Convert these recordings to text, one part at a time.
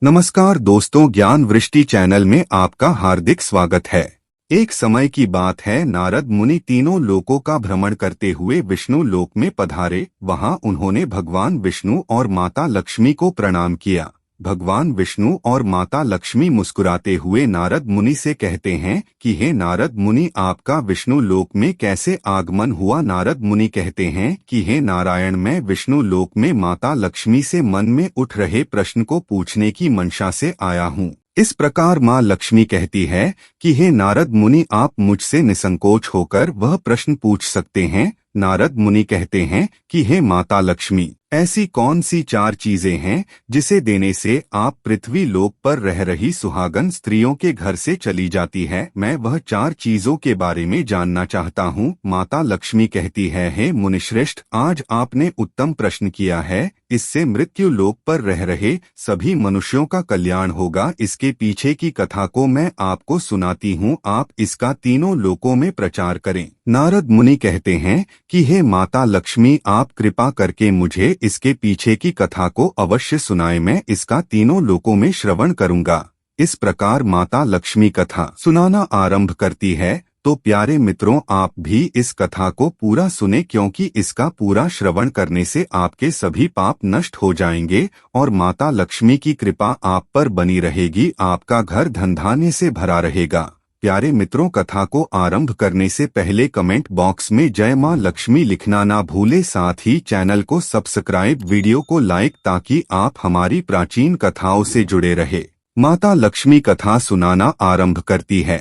नमस्कार दोस्तों, ज्ञान वृष्टि चैनल में आपका हार्दिक स्वागत है। एक समय की बात है, नारद मुनि तीनों लोकों का भ्रमण करते हुए विष्णु लोक में पधारे। वहां उन्होंने भगवान विष्णु और माता लक्ष्मी को प्रणाम किया। भगवान विष्णु और माता लक्ष्मी मुस्कुराते हुए नारद मुनि से कहते हैं कि हे नारद मुनि, आपका विष्णु लोक में कैसे आगमन हुआ। नारद मुनि कहते हैं कि हे नारायण, मैं विष्णु लोक में माता लक्ष्मी से मन में उठ रहे प्रश्न को पूछने की मंशा से आया हूँ। इस प्रकार माँ लक्ष्मी कहती है कि हे नारद मुनि, आप मुझसे निसंकोच होकर वह प्रश्न पूछ सकते हैं। नारद मुनि कहते हैं कि हे माता लक्ष्मी, ऐसी कौन सी 4 चीजें हैं जिसे देने से आप पृथ्वी लोक पर रह रही सुहागन स्त्रियों के घर से चली जाती है। मैं वह 4 चीजों के बारे में जानना चाहता हूँ। माता लक्ष्मी कहती है, हे मुनिश्रेष्ठ, आज आपने उत्तम प्रश्न किया है। इससे मृत्यु लोक पर रह रहे सभी मनुष्यों का कल्याण होगा। इसके पीछे की कथा को मैं आपको सुनाती हूँ, आप इसका तीनों लोकों में प्रचार करें। नारद मुनि कहते हैं कि हे माता लक्ष्मी, आप कृपा करके मुझे इसके पीछे की कथा को अवश्य सुनाएं। मैं इसका तीनों लोकों में श्रवण करूंगा। इस प्रकार माता लक्ष्मी कथा सुनाना आरंभ करती है। तो प्यारे मित्रों, आप भी इस कथा को पूरा सुने, क्योंकि इसका पूरा श्रवण करने से आपके सभी पाप नष्ट हो जाएंगे और माता लक्ष्मी की कृपा आप पर बनी रहेगी। आपका घर धन धान्य से भरा रहेगा। प्यारे मित्रों, कथा को आरंभ करने से पहले कमेंट बॉक्स में जय मां लक्ष्मी लिखना ना भूले। साथ ही चैनल को सब्सक्राइब, वीडियो को लाइक, ताकि आप हमारी प्राचीन कथाओं से जुड़े रहे। माता लक्ष्मी कथा सुनाना आरंभ करती है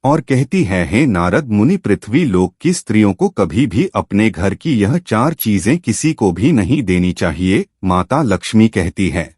और कहती है, हे नारद मुनि, पृथ्वी लोक की स्त्रियों को कभी भी अपने घर की यह 4 चीजें किसी को भी नहीं देनी चाहिए। माता लक्ष्मी कहती है,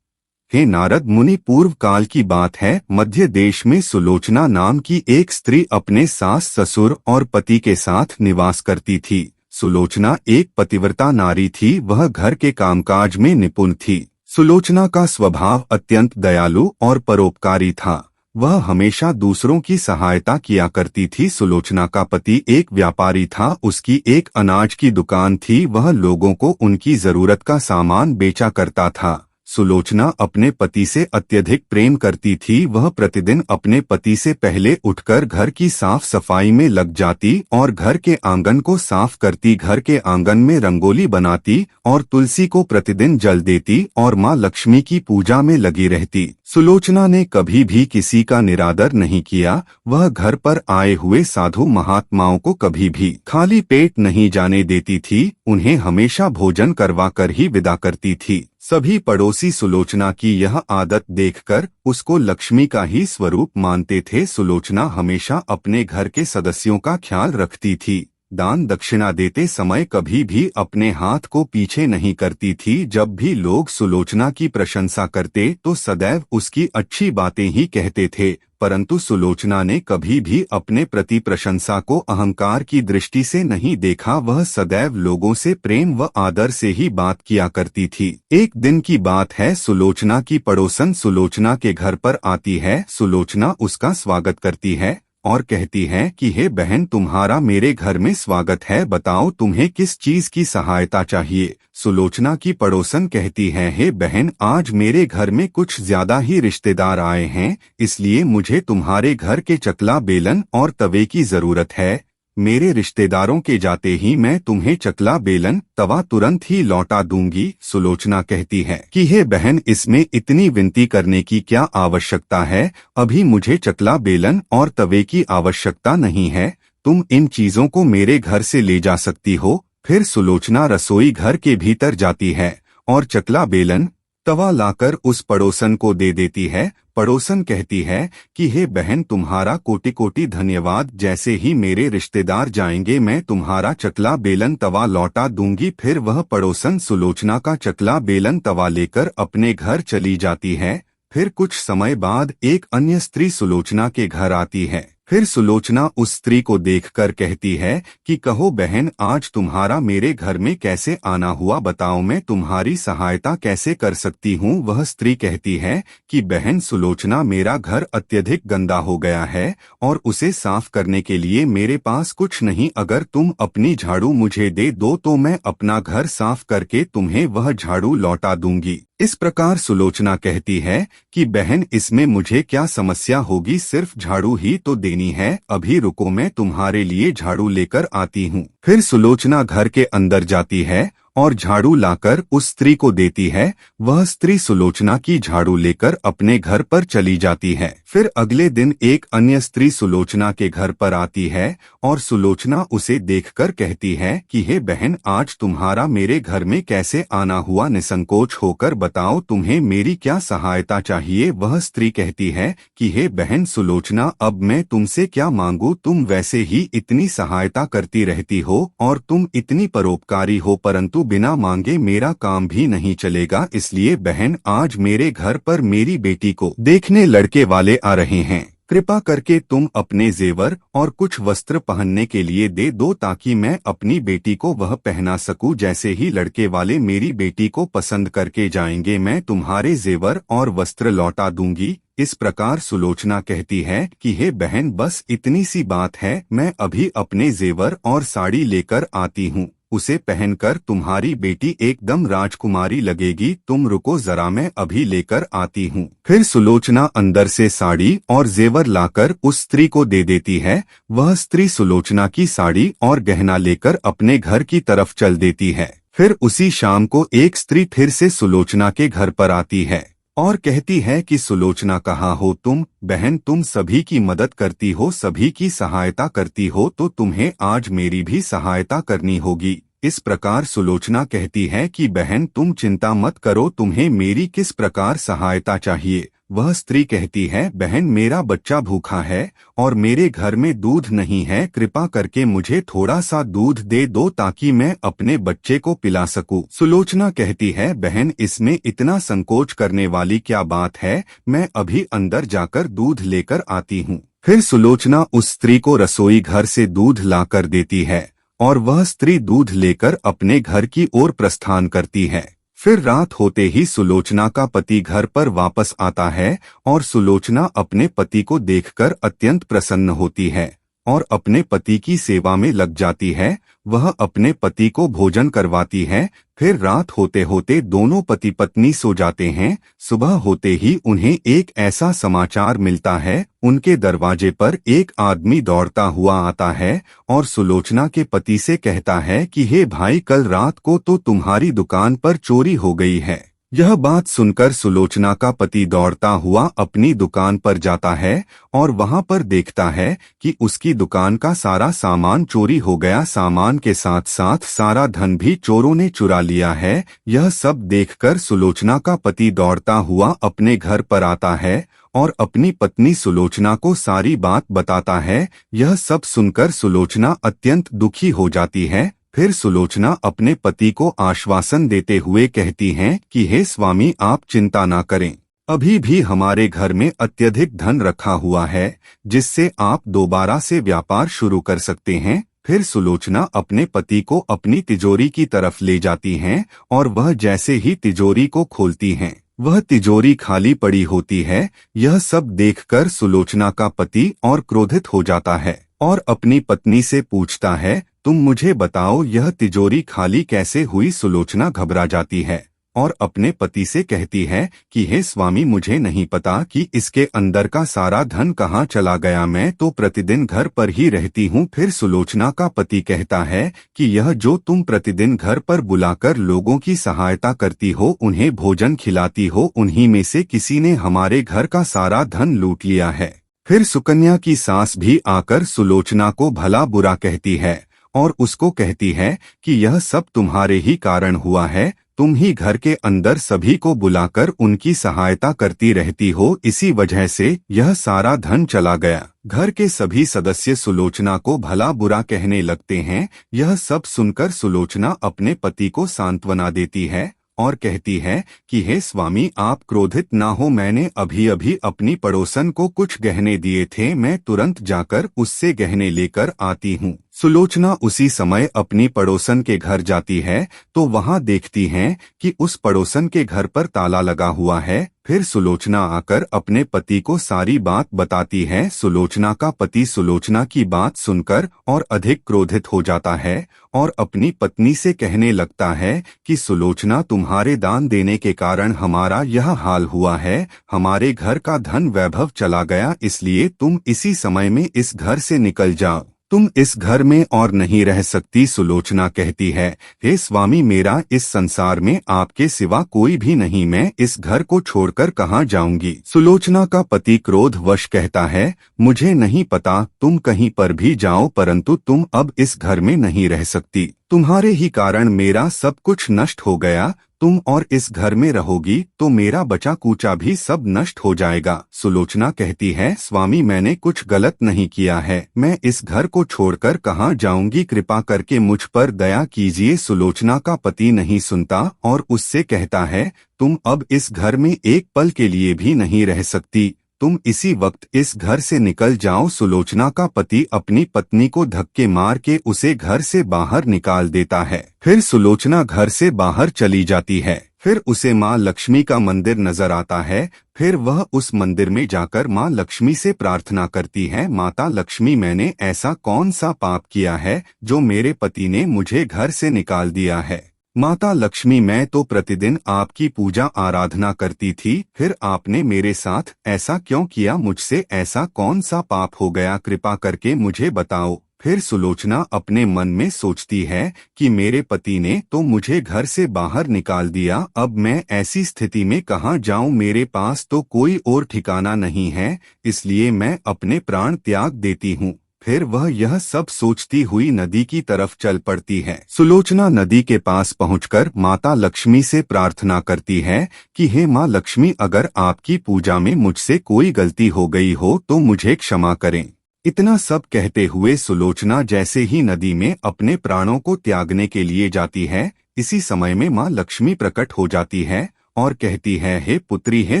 हे नारद मुनि, पूर्व काल की बात है। मध्य देश में सुलोचना नाम की एक स्त्री अपने सास, ससुर और पति के साथ निवास करती थी। सुलोचना एक पतिव्रता नारी थी। वह घर के कामकाज में निपुण थी। सुलोचना का स्वभाव अत्यंत दयालु और परोपकारी था। वह हमेशा दूसरों की सहायता किया करती थी। सुलोचना का पति एक व्यापारी था। उसकी एक अनाज की दुकान थी। वह लोगों को उनकी जरूरत का सामान बेचा करता था। सुलोचना अपने पति से अत्यधिक प्रेम करती थी। वह प्रतिदिन अपने पति से पहले उठकर घर की साफ सफाई में लग जाती और घर के आंगन को साफ करती, घर के आंगन में रंगोली बनाती और तुलसी को प्रतिदिन जल देती और माँ लक्ष्मी की पूजा में लगी रहती। सुलोचना ने कभी भी किसी का निरादर नहीं किया। वह घर पर आए हुए साधु महात्माओं को कभी भी खाली पेट नहीं जाने देती थी। उन्हें हमेशा भोजन करवा कर ही विदा करती थी। सभी पड़ोसी सुलोचना की यह आदत देखकर उसको लक्ष्मी का ही स्वरूप मानते थे। सुलोचना हमेशा अपने घर के सदस्यों का ख्याल रखती थी। दान दक्षिणा देते समय कभी भी अपने हाथ को पीछे नहीं करती थी। जब भी लोग सुलोचना की प्रशंसा करते तो सदैव उसकी अच्छी बातें ही कहते थे, परंतु सुलोचना ने कभी भी अपने प्रति प्रशंसा को अहंकार की दृष्टि से नहीं देखा। वह सदैव लोगों से प्रेम व आदर से ही बात किया करती थी। एक दिन की बात है, सुलोचना की पड़ोसन सुलोचना के घर पर आती है। सुलोचना उसका स्वागत करती है और कहती है कि हे बहन, तुम्हारा मेरे घर में स्वागत है। बताओ तुम्हें किस चीज की सहायता चाहिए। सुलोचना की पड़ोसन कहती है, हे बहन, आज मेरे घर में कुछ ज्यादा ही रिश्तेदार आए हैं, इसलिए मुझे तुम्हारे घर के चकला, बेलन और तवे की जरूरत है। मेरे रिश्तेदारों के जाते ही मैं तुम्हें चकला, बेलन, तवा तुरंत ही लौटा दूंगी। सुलोचना कहती है कि हे बहन, इसमें इतनी विनती करने की क्या आवश्यकता है। अभी मुझे चकला, बेलन और तवे की आवश्यकता नहीं है। तुम इन चीजों को मेरे घर से ले जा सकती हो। फिर सुलोचना रसोई घर के भीतर जाती है और चकला, बेलन, तवा लाकर उस पड़ोसन को दे देती है। पड़ोसन कहती है कि हे बहन, तुम्हारा कोटि कोटि धन्यवाद। जैसे ही मेरे रिश्तेदार जाएंगे मैं तुम्हारा चकला, बेलन, तवा लौटा दूंगी। फिर वह पड़ोसन सुलोचना का चकला, बेलन, तवा लेकर अपने घर चली जाती है। फिर कुछ समय बाद एक अन्य स्त्री सुलोचना के घर आती है। फिर सुलोचना उस स्त्री को देखकर कहती है कि कहो बहन, आज तुम्हारा मेरे घर में कैसे आना हुआ। बताओ मैं तुम्हारी सहायता कैसे कर सकती हूँ। वह स्त्री कहती है कि बहन सुलोचना, मेरा घर अत्यधिक गंदा हो गया है और उसे साफ करने के लिए मेरे पास कुछ नहीं। अगर तुम अपनी झाड़ू मुझे दे दो तो मैं अपना घर साफ करके तुम्हें वह झाड़ू लौटा दूंगी। इस प्रकार सुलोचना कहती है कि बहन, इसमें मुझे क्या समस्या होगी, सिर्फ झाड़ू ही तो देनी है, अभी रुको मैं तुम्हारे लिए झाड़ू लेकर आती हूँ। फिर सुलोचना घर के अंदर जाती है और झाड़ू लाकर उस स्त्री को देती है। वह स्त्री सुलोचना की झाड़ू लेकर अपने घर पर चली जाती है। फिर अगले दिन एक अन्य स्त्री सुलोचना के घर पर आती है और सुलोचना उसे देखकर कहती है कि हे बहन, आज तुम्हारा मेरे घर में कैसे आना हुआ, निसंकोच होकर बताओ तुम्हें मेरी क्या सहायता चाहिए। वह स्त्री कहती है कि हे बहन सुलोचना, अब मैं तुमसे क्या मांगू, तुम वैसे ही इतनी सहायता करती रहती हो और तुम इतनी परोपकारी हो, परंतु बिना मांगे मेरा काम भी नहीं चलेगा। इसलिए बहन, आज मेरे घर पर मेरी बेटी को देखने लड़के वाले आ रहे हैं, कृपा करके तुम अपने जेवर और कुछ वस्त्र पहनने के लिए दे दो ताकि मैं अपनी बेटी को वह पहना सकूं। जैसे ही लड़के वाले मेरी बेटी को पसंद करके जाएंगे, मैं तुम्हारे जेवर और वस्त्र लौटा दूंगी। इस प्रकार सुलोचना कहती है कि हे बहन, बस इतनी सी बात है, मैं अभी अपने जेवर और साड़ी लेकर आती हूँ, उसे पहनकर तुम्हारी बेटी एकदम राजकुमारी लगेगी, तुम रुको जरा, मैं अभी लेकर आती हूँ। फिर सुलोचना अंदर से साड़ी और जेवर लाकर उस स्त्री को दे देती है। वह स्त्री सुलोचना की साड़ी और गहना लेकर अपने घर की तरफ चल देती है। फिर उसी शाम को एक स्त्री फिर से सुलोचना के घर पर आती है और कहती है कि सुलोचना, कहाँ हो तुम बहन, तुम सभी की मदद करती हो, सभी की सहायता करती हो, तो तुम्हें आज मेरी भी सहायता करनी होगी। इस प्रकार सुलोचना कहती है कि बहन, तुम चिंता मत करो, तुम्हें मेरी किस प्रकार सहायता चाहिए। वह स्त्री कहती है, बहन, मेरा बच्चा भूखा है और मेरे घर में दूध नहीं है, कृपा करके मुझे थोड़ा सा दूध दे दो ताकि मैं अपने बच्चे को पिला सकूं। सुलोचना कहती है, बहन, इसमें इतना संकोच करने वाली क्या बात है, मैं अभी अंदर जाकर दूध लेकर आती हूँ। फिर सुलोचना उस स्त्री को रसोई घर से दूध लाकर देती है और वह स्त्री दूध लेकर अपने घर की ओर प्रस्थान करती है। फिर रात होते ही सुलोचना का पति घर पर वापस आता है और सुलोचना अपने पति को देखकर अत्यंत प्रसन्न होती है और अपने पति की सेवा में लग जाती है। वह अपने पति को भोजन करवाती है। फिर रात होते होते दोनों पति पत्नी सो जाते हैं। सुबह होते ही उन्हें एक ऐसा समाचार मिलता है, उनके दरवाजे पर एक आदमी दौड़ता हुआ आता है और सुलोचना के पति से कहता है कि हे भाई, कल रात को तो तुम्हारी दुकान पर चोरी हो गई है। यह बात सुनकर सुलोचना का पति दौड़ता हुआ अपनी दुकान पर जाता है और वहां पर देखता है कि उसकी दुकान का सारा सामान चोरी हो गया, सामान के साथ साथ सारा धन भी चोरों ने चुरा लिया है। यह सब देखकर सुलोचना का पति दौड़ता हुआ अपने घर पर आता है और अपनी पत्नी सुलोचना को सारी बात बताता है। यह सब सुनकर सुलोचना अत्यंत दुखी हो जाती है। फिर सुलोचना अपने पति को आश्वासन देते हुए कहती हैं कि हे स्वामी, आप चिंता ना करें, अभी भी हमारे घर में अत्यधिक धन रखा हुआ है जिससे आप दोबारा से व्यापार शुरू कर सकते हैं। फिर सुलोचना अपने पति को अपनी तिजोरी की तरफ ले जाती हैं और वह जैसे ही तिजोरी को खोलती हैं, वह तिजोरी खाली पड़ी होती है। यह सब देखकर सुलोचना का पति और क्रोधित हो जाता है और अपनी पत्नी से पूछता है, तुम मुझे बताओ यह तिजोरी खाली कैसे हुई। सुलोचना घबरा जाती है और अपने पति से कहती है कि हे स्वामी, मुझे नहीं पता कि इसके अंदर का सारा धन कहाँ चला गया, मैं तो प्रतिदिन घर पर ही रहती हूँ। फिर सुलोचना का पति कहता है कि यह जो तुम प्रतिदिन घर पर बुलाकर लोगों की सहायता करती हो, उन्हें भोजन खिलाती हो, उन्हीं में से किसी ने हमारे घर का सारा धन लूट लिया है। फिर सुकन्या की सास भी आकर सुलोचना को भला बुरा कहती है और उसको कहती है कि यह सब तुम्हारे ही कारण हुआ है, तुम ही घर के अंदर सभी को बुलाकर उनकी सहायता करती रहती हो, इसी वजह से यह सारा धन चला गया। घर के सभी सदस्य सुलोचना को भला बुरा कहने लगते हैं। यह सब सुनकर सुलोचना अपने पति को सांत्वना देती है और कहती है कि हे स्वामी, आप क्रोधित ना हो, मैंने अभी अभी अपनी पड़ोसन को कुछ गहने दिए थे, मैं तुरंत जाकर उससे गहने लेकर आती हूँ। सुलोचना उसी समय अपनी पड़ोसन के घर जाती है तो वहां देखती हैं कि उस पड़ोसन के घर पर ताला लगा हुआ है। फिर सुलोचना आकर अपने पति को सारी बात बताती है। सुलोचना का पति सुलोचना की बात सुनकर और अधिक क्रोधित हो जाता है और अपनी पत्नी से कहने लगता है कि सुलोचना, तुम्हारे दान देने के कारण हमारा यह हाल हुआ है, हमारे घर का धन वैभव चला गया, इसलिए तुम इसी समय में इस घर से निकल जाओ, तुम इस घर में और नहीं रह सकती। सुलोचना कहती है, हे स्वामी, मेरा इस संसार में आपके सिवा कोई भी नहीं, मैं इस घर को छोड़कर कहाँ जाऊंगी। सुलोचना का पति क्रोधवश कहता है, मुझे नहीं पता, तुम कहीं पर भी जाओ, परंतु तुम अब इस घर में नहीं रह सकती, तुम्हारे ही कारण मेरा सब कुछ नष्ट हो गया, तुम और इस घर में रहोगी तो मेरा बचा कूचा भी सब नष्ट हो जाएगा। सुलोचना कहती है, स्वामी, मैंने कुछ गलत नहीं किया है, मैं इस घर को छोड़कर कहाँ जाऊंगी, कृपा करके मुझ पर दया कीजिए। सुलोचना का पति नहीं सुनता और उससे कहता है, तुम अब इस घर में एक पल के लिए भी नहीं रह सकती, तुम इसी वक्त इस घर से निकल जाओ। सुलोचना का पति अपनी पत्नी को धक्के मार के उसे घर से बाहर निकाल देता है। फिर सुलोचना घर से बाहर चली जाती है। फिर उसे माँ लक्ष्मी का मंदिर नजर आता है। फिर वह उस मंदिर में जाकर माँ लक्ष्मी से प्रार्थना करती है, माता लक्ष्मी, मैंने ऐसा कौन सा पाप किया है जो मेरे पति ने मुझे घर से निकाल दिया है। माता लक्ष्मी, मैं तो प्रतिदिन आपकी पूजा आराधना करती थी, फिर आपने मेरे साथ ऐसा क्यों किया, मुझसे ऐसा कौन सा पाप हो गया, कृपा करके मुझे बताओ। फिर सुलोचना अपने मन में सोचती है कि मेरे पति ने तो मुझे घर से बाहर निकाल दिया, अब मैं ऐसी स्थिति में कहाँ जाऊं, मेरे पास तो कोई और ठिकाना नहीं है, इसलिए मैं अपने प्राण त्याग देती हूँ। फिर वह यह सब सोचती हुई नदी की तरफ चल पड़ती है। सुलोचना नदी के पास पहुंचकर माता लक्ष्मी से प्रार्थना करती है कि हे माँ लक्ष्मी, अगर आपकी पूजा में मुझसे कोई गलती हो गई हो तो मुझे क्षमा करें। इतना सब कहते हुए सुलोचना जैसे ही नदी में अपने प्राणों को त्यागने के लिए जाती है, इसी समय में माँ लक्ष्मी प्रकट हो जाती है और कहती है, हे पुत्री, हे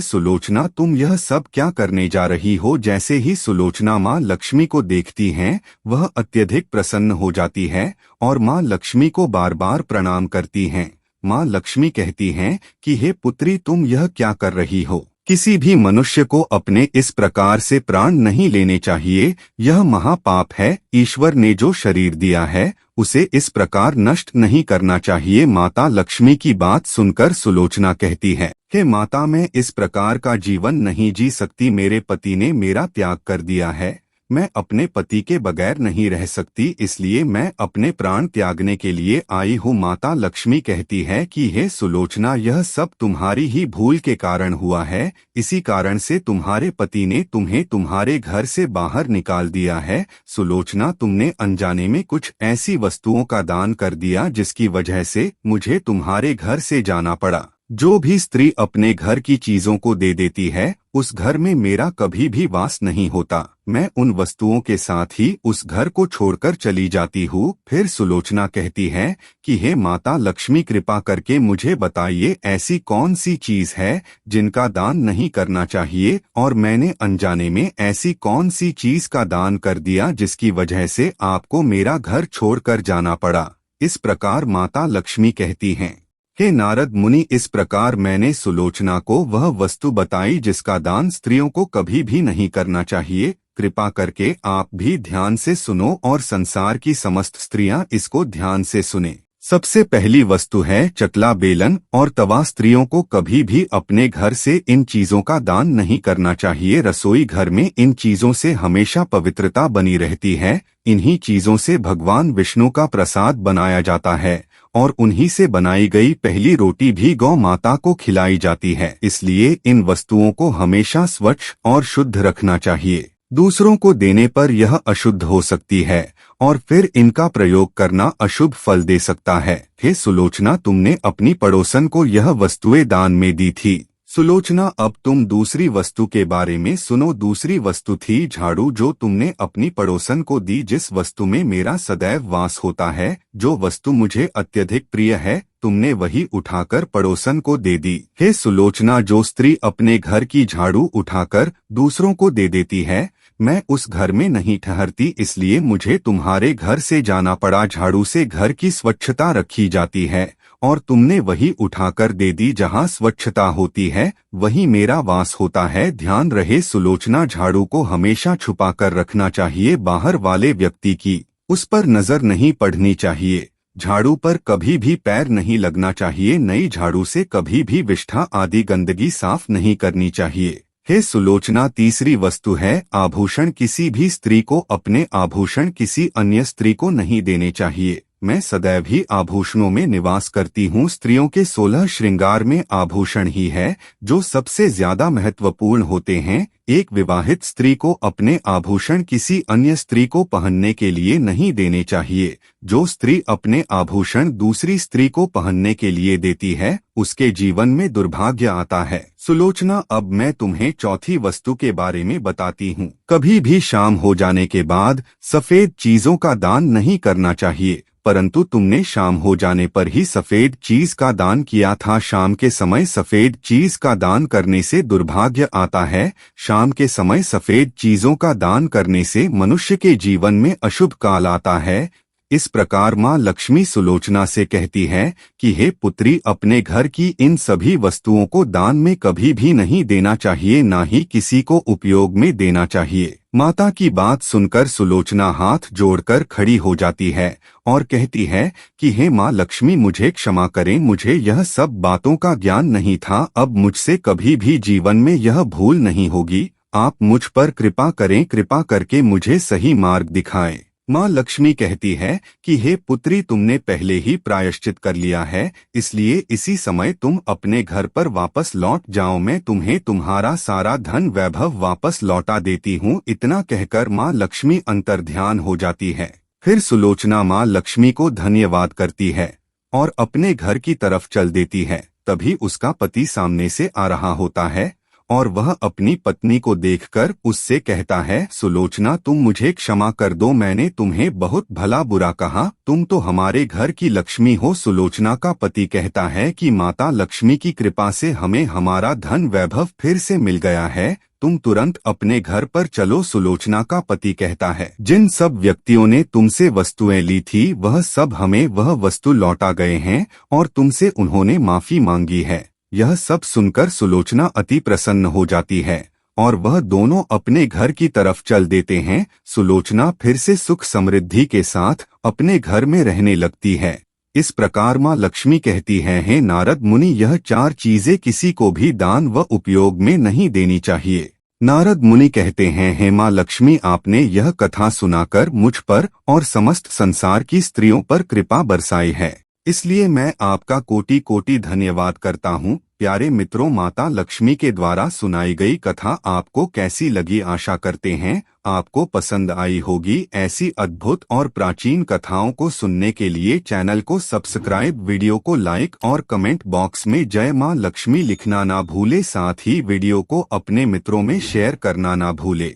सुलोचना, तुम यह सब क्या करने जा रही हो। जैसे ही सुलोचना माँ लक्ष्मी को देखती हैं, वह अत्यधिक प्रसन्न हो जाती है और माँ लक्ष्मी को बार बार प्रणाम करती हैं। माँ लक्ष्मी कहती हैं कि हे पुत्री, तुम यह क्या कर रही हो, किसी भी मनुष्य को अपने इस प्रकार से प्राण नहीं लेने चाहिए, यह महापाप है, ईश्वर ने जो शरीर दिया है उसे इस प्रकार नष्ट नहीं करना चाहिए। माता लक्ष्मी की बात सुनकर सुलोचना कहती है, हे माता, मैं इस प्रकार का जीवन नहीं जी सकती, मेरे पति ने मेरा त्याग कर दिया है, मैं अपने पति के बगैर नहीं रह सकती, इसलिए मैं अपने प्राण त्यागने के लिए आई हूँ। माता लक्ष्मी कहती है कि हे सुलोचना, यह सब तुम्हारी ही भूल के कारण हुआ है, इसी कारण से तुम्हारे पति ने तुम्हें तुम्हारे घर से बाहर निकाल दिया है। सुलोचना, तुमने अनजाने में कुछ ऐसी वस्तुओं का दान कर दिया जिसकी वजह से मुझे तुम्हारे घर से जाना पड़ा। जो भी स्त्री अपने घर की चीजों को दे देती है, उस घर में मेरा कभी भी वास नहीं होता, मैं उन वस्तुओं के साथ ही उस घर को छोड़कर चली जाती हूँ। फिर सुलोचना कहती है कि हे माता लक्ष्मी, कृपा करके मुझे बताइए, ऐसी कौन सी चीज है जिनका दान नहीं करना चाहिए, और मैंने अनजाने में ऐसी कौन सी चीज का दान कर दिया जिसकी वजह से आपको मेरा घर छोड़कर जाना पड़ा। इस प्रकार माता लक्ष्मी कहती हैं, हे नारद मुनि, इस प्रकार मैंने सुलोचना को वह वस्तु बताई जिसका दान स्त्रियों को कभी भी नहीं करना चाहिए। कृपा करके आप भी ध्यान से सुनो और संसार की समस्त स्त्रियां इसको ध्यान से सुने। सबसे पहली वस्तु है चकला, बेलन और तवा। स्त्रियों को कभी भी अपने घर से इन चीजों का दान नहीं करना चाहिए। रसोई घर में इन चीजों से हमेशा पवित्रता बनी रहती है। इन्हीं चीजों से भगवान विष्णु का प्रसाद बनाया जाता है और उन्हीं से बनाई गई पहली रोटी भी गौ माता को खिलाई जाती है। इसलिए इन वस्तुओं को हमेशा स्वच्छ और शुद्ध रखना चाहिए। दूसरों को देने पर यह अशुद्ध हो सकती है और फिर इनका प्रयोग करना अशुभ फल दे सकता है। हे सुलोचना, तुमने अपनी पड़ोसन को यह वस्तुएं दान में दी थी। सुलोचना, अब तुम दूसरी वस्तु के बारे में सुनो। दूसरी वस्तु थी झाड़ू, जो तुमने अपनी पड़ोसन को दी। जिस वस्तु में मेरा सदैव वास होता है, जो वस्तु मुझे अत्यधिक प्रिय है, तुमने वही उठाकर पड़ोसन को दे दी। हे सुलोचना, जो स्त्री अपने घर की झाड़ू उठाकर दूसरों को दे देती है, मैं उस घर में नहीं ठहरती, इसलिए मुझे तुम्हारे घर से जाना पड़ा। झाड़ू से घर की स्वच्छता रखी जाती है और तुमने वही उठाकर दे दी। जहाँ स्वच्छता होती है वहीं मेरा वास होता है। ध्यान रहे सुलोचना, झाड़ू को हमेशा छुपा कर रखना चाहिए। बाहर वाले व्यक्ति की उस पर नजर नहीं पड़नी चाहिए। झाड़ू पर कभी भी पैर नहीं लगना चाहिए। नई झाड़ू से कभी भी विष्ठा आदि गंदगी साफ नहीं करनी चाहिए। हे सुलोचना, तीसरी वस्तु है आभूषण। किसी भी स्त्री को अपने आभूषण किसी अन्य स्त्री को नहीं देने चाहिए। मैं सदैव ही आभूषणों में निवास करती हूँ। स्त्रियों के 16 श्रृंगार में आभूषण ही है जो सबसे ज्यादा महत्वपूर्ण होते हैं। एक विवाहित स्त्री को अपने आभूषण किसी अन्य स्त्री को पहनने के लिए नहीं देने चाहिए। जो स्त्री अपने आभूषण दूसरी स्त्री को पहनने के लिए देती है उसके जीवन में दुर्भाग्य आता है। सुलोचना, अब मैं तुम्हें चौथी वस्तु के बारे में बताती हूँ। कभी भी शाम हो जाने के बाद सफेद चीजों का दान नहीं करना चाहिए, परंतु तुमने शाम हो जाने पर ही सफेद चीज का दान किया था। शाम के समय सफेद चीज का दान करने से दुर्भाग्य आता है। शाम के समय सफेद चीजों का दान करने से मनुष्य के जीवन में अशुभ काल आता है। इस प्रकार माँ लक्ष्मी सुलोचना से कहती है कि हे पुत्री, अपने घर की इन सभी वस्तुओं को दान में कभी भी नहीं देना चाहिए, ना ही किसी को उपयोग में देना चाहिए। माता की बात सुनकर सुलोचना हाथ जोड़कर खड़ी हो जाती है और कहती है कि हे माँ लक्ष्मी, मुझे क्षमा करें, मुझे यह सब बातों का ज्ञान नहीं था। अब मुझसे कभी भी जीवन में यह भूल नहीं होगी। आप मुझ पर कृपा करें, कृपा करके मुझे सही मार्ग दिखाएं। माँ लक्ष्मी कहती है कि हे पुत्री, तुमने पहले ही प्रायश्चित कर लिया है, इसलिए इसी समय तुम अपने घर पर वापस लौट जाओ। मैं तुम्हें तुम्हारा सारा धन वैभव वापस लौटा देती हूँ। इतना कहकर माँ लक्ष्मी अंतर्ध्यान हो जाती है। फिर सुलोचना माँ लक्ष्मी को धन्यवाद करती है और अपने घर की तरफ चल देती है। तभी उसका पति सामने से आ रहा होता है और वह अपनी पत्नी को देखकर उससे कहता है, सुलोचना, तुम मुझे क्षमा कर दो, मैंने तुम्हें बहुत भला बुरा कहा। तुम तो हमारे घर की लक्ष्मी हो। सुलोचना का पति कहता है कि माता लक्ष्मी की कृपा से हमें हमारा धन वैभव फिर से मिल गया है। तुम तुरंत अपने घर पर चलो। सुलोचना का पति कहता है, जिन सब व्यक्तियों ने तुमसे वस्तुएं ली थी वह सब हमें वह वस्तु लौटा गए हैं और तुमसे उन्होंने माफी मांगी है। यह सब सुनकर सुलोचना अति प्रसन्न हो जाती है और वह दोनों अपने घर की तरफ चल देते हैं। सुलोचना फिर से सुख समृद्धि के साथ अपने घर में रहने लगती है। इस प्रकार माँ लक्ष्मी कहती है, हे नारद मुनि, यह 4 चीजें किसी को भी दान व उपयोग में नहीं देनी चाहिए। नारद मुनि कहते हैं, हे माँ लक्ष्मी, आपने यह कथा सुनाकर मुझ पर और समस्त संसार की स्त्रियों पर कृपा बरसाई है, इसलिए मैं आपका कोटि कोटि धन्यवाद करता हूँ। प्यारे मित्रों, माता लक्ष्मी के द्वारा सुनाई गई कथा आपको कैसी लगी? आशा करते हैं आपको पसंद आई होगी। ऐसी अद्भुत और प्राचीन कथाओं को सुनने के लिए चैनल को सब्सक्राइब, वीडियो को लाइक और कमेंट बॉक्स में जय माँ लक्ष्मी लिखना ना भूले। साथ ही वीडियो को अपने मित्रों में शेयर करना ना भूले।